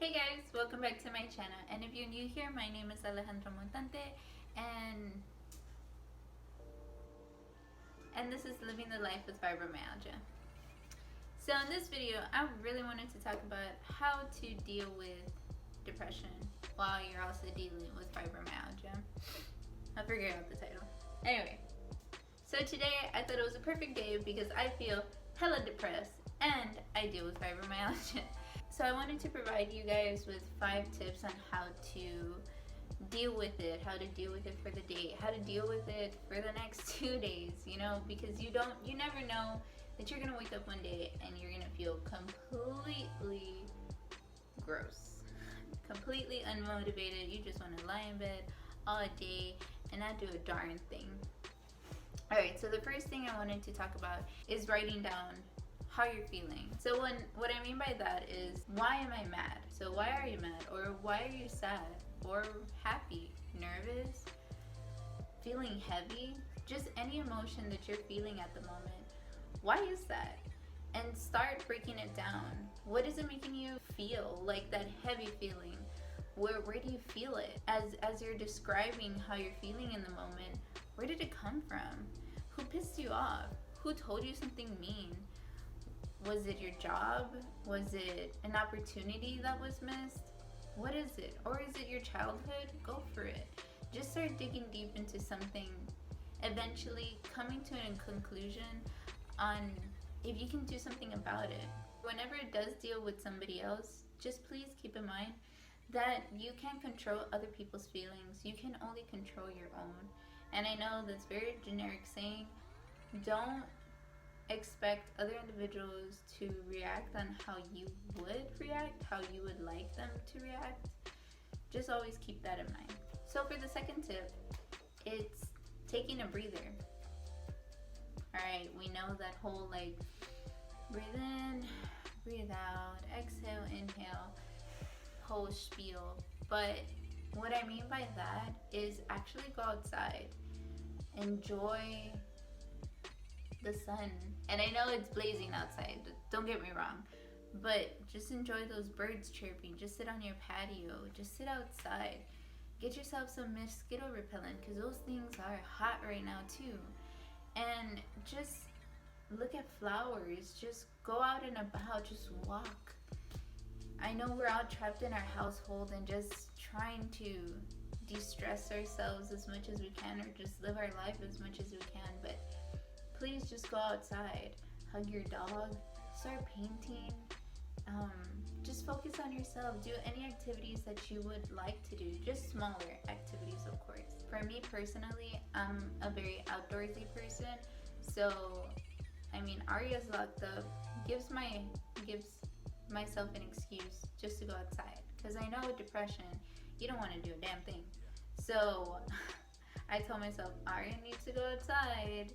Hey guys, welcome back to my channel, and if you're new here, my name is Alejandra Montante and this is Living the Life with Fibromyalgia. So in this video, I really wanted to talk about how to deal with depression while you're also dealing with fibromyalgia. I figured out the title. Anyway, so today I thought it was a perfect day because I feel hella depressed and I deal with fibromyalgia. So I wanted to provide you guys with 5 tips on how to deal with it, how to deal with it for the day, how to deal with it for the next 2 days, because you never know that you're gonna wake up one day and you're gonna feel completely gross, completely unmotivated. You just wanna lie in bed all day and not do a darn thing. Alright, so the first thing I wanted to talk about is writing down how you're feeling. So what I mean by that is, why am I mad? So why are you mad? Or why are you sad? Or happy? Nervous? Feeling heavy? Just any emotion that you're feeling at the moment. Why is that? And start breaking it down. What is it making you feel? Like that heavy feeling. Where do you feel it? As you're describing how you're feeling in the moment, where did it come from? Who pissed you off? Who told you something mean? Was it your job? Was it an opportunity that was missed? What is it? Or is it your childhood? Go for it. Just start digging deep into something, eventually coming to a conclusion on if you can do something about it. Whenever it does deal with somebody else, just please keep in mind that you can't control other people's feelings. You can only control your own. And I know that's very generic saying, don't expect other individuals to react on how you would react, how you would like them to react. Just always keep that in mind. So for the second tip, it's taking a breather. Alright, we know that whole breathe in, breathe out, exhale, inhale, whole spiel. But what I mean by that is actually go outside. Enjoy the sun. And I know it's blazing outside, don't get me wrong, but just enjoy those birds chirping. Just sit on your patio, just sit outside, get yourself some mosquito repellent, because those things are hot right now too. And just look at flowers, just go out and about, just walk. I know we're all trapped in our household and just trying to de-stress ourselves as much as we can, or just live our life as much as we can, but please just go outside, hug your dog, start painting, just focus on yourself. Do any activities that you would like to do, just smaller activities, of course. For me personally, I'm a very outdoorsy person, so Aria's locked up, gives myself an excuse just to go outside, because I know with depression, you don't want to do a damn thing. So I told myself, Aria needs to go outside.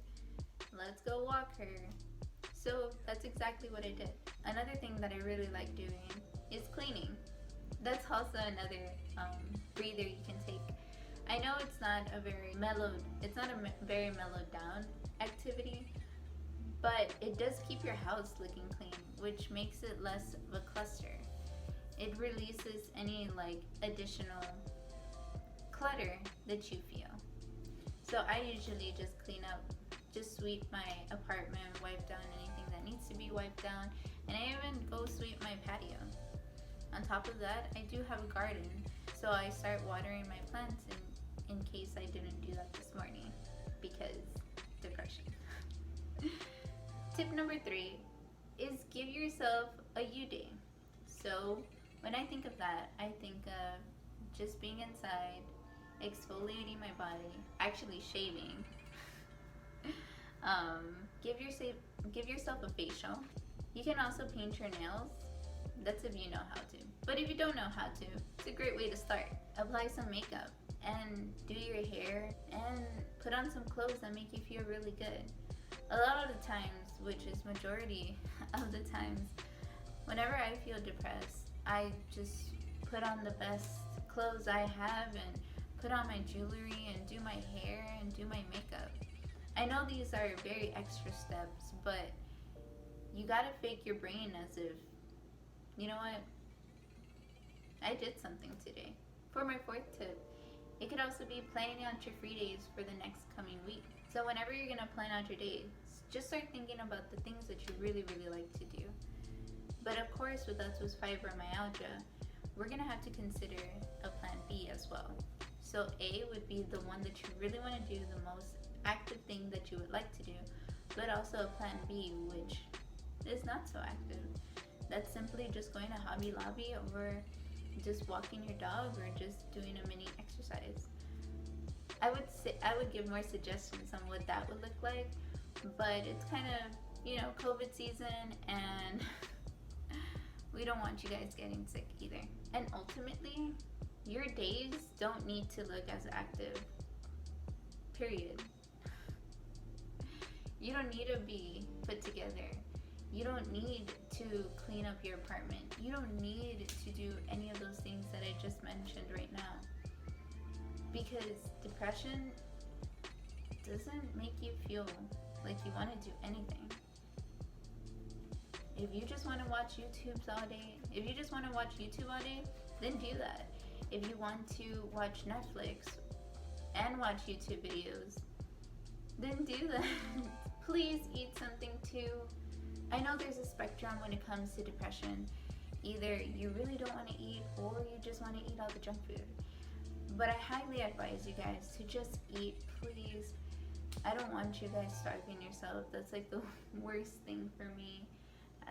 Let's go walk her. So that's exactly what I did. Another thing that I really like doing is cleaning. That's also another breather you can take. I know it's not a very mellowed down activity, but it does keep your house looking clean, which makes it less of a cluster. It releases any additional clutter that you feel. So I usually just clean up, just sweep my apartment, wipe down anything that needs to be wiped down, and I even go sweep my patio. On top of that, I do have a garden, so I start watering my plants in case I didn't do that this morning, because depression. Tip number 3 is give yourself a you day. So when I think of that, I think of just being inside, exfoliating my body, actually shaving. Give yourself a facial. You can also paint your nails. That's if you know how to. But if you don't know how to, it's a great way to start. Apply some makeup and do your hair and put on some clothes that make you feel really good. A lot of the times, which is majority of the times, whenever I feel depressed, I just put on the best clothes I have and put on my jewelry and do my hair and do my makeup. I know these are very extra steps, but you gotta fake your brain as if, you know what, I did something today. For my fourth tip, it could also be planning out your free days for the next coming week. So whenever you're gonna plan out your days, just start thinking about the things that you really, really like to do. But of course, with us with fibromyalgia, we're gonna have to consider a plan B as well. So A would be the one that you really want to do, the most active thing that you would like to do, but also a plan B, which is not so active. That's simply just going to Hobby Lobby, or just walking your dog, or just doing a mini exercise. I would give more suggestions on what that would look like, but it's kind of, COVID season, and we don't want you guys getting sick either. And ultimately, your days don't need to look as active, period. You don't need to be put together. You don't need to clean up your apartment. You don't need to do any of those things that I just mentioned right now. Because depression doesn't make you feel like you want to do anything. If you just want to watch YouTubes all day, then do that. If you want to watch Netflix and watch YouTube videos, then do that. Please eat something too. I know there's a spectrum when it comes to depression. Either you really don't want to eat, or you just want to eat all the junk food. But I highly advise you guys to just eat, please. I don't want you guys starving yourself. That's like the worst thing for me.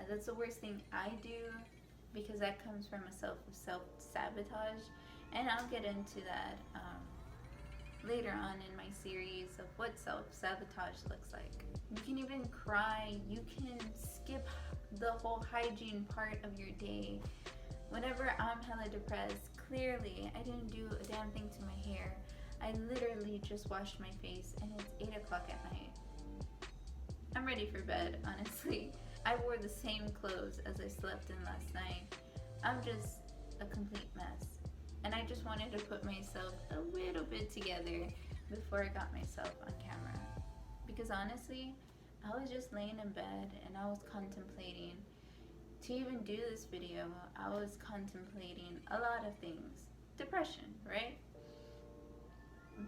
That's the worst thing I do, because that comes from a self-sabotage. And I'll get into that later on in my series of what self-sabotage looks like. You can even cry. You can skip the whole hygiene part of your day. Whenever I'm hella depressed, clearly I didn't do a damn thing to my hair. I literally just washed my face, and it's 8 o'clock at night. I'm ready for bed, honestly. I wore the same clothes as I slept in last night. I'm just a complete mess. And I just wanted to put myself a little bit together before I got myself on camera. Because honestly, I was just laying in bed and I was contemplating. To even do this video, I was contemplating a lot of things. Depression, right?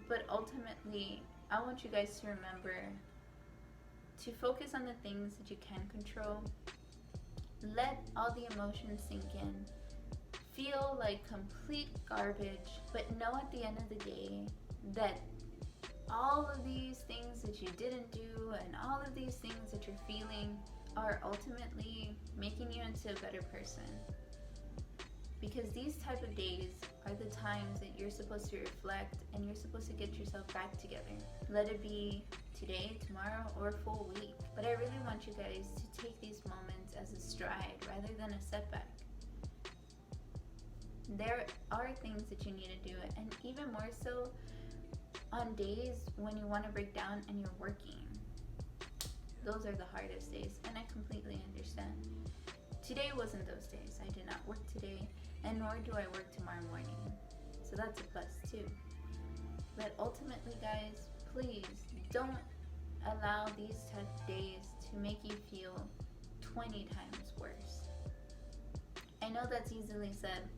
But ultimately, I want you guys to remember to focus on the things that you can control. Let all the emotions sink in. Feel like complete garbage, but know at the end of the day that all of these things that you didn't do and all of these things that you're feeling are ultimately making you into a better person. Because these type of days are the times that you're supposed to reflect and you're supposed to get yourself back together. Let it be today, tomorrow, or a full week. But I really want you guys to take these moments as a stride rather than a setback. There are things that you need to do, and even more so on days when you want to break down and you're working. Those are the hardest days, and I completely understand. Today wasn't those days. I did not work today, and nor do I work tomorrow morning. So that's a plus too. But ultimately, guys, please don't allow these type of days to make you feel 20 times worse. I know that's easily said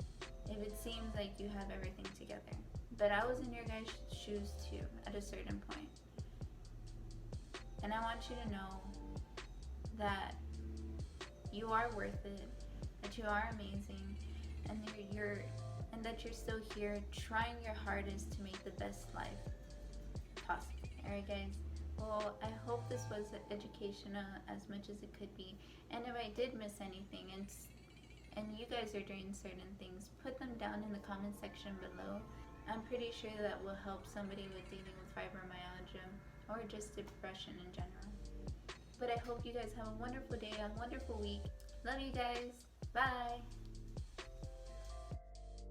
if it seems like you have everything together. But I was in your guys' shoes too at a certain point. And I want you to know that you are worth it, that you are amazing, and that you're still here trying your hardest to make the best life possible. Alright guys, well, I hope this was educational as much as it could be. And if I did miss anything and you guys are doing certain things, put them down in the comment section below. I'm pretty sure that will help somebody with dealing with fibromyalgia or just depression in general. But I hope you guys have a wonderful day, a wonderful week. Love you guys. Bye.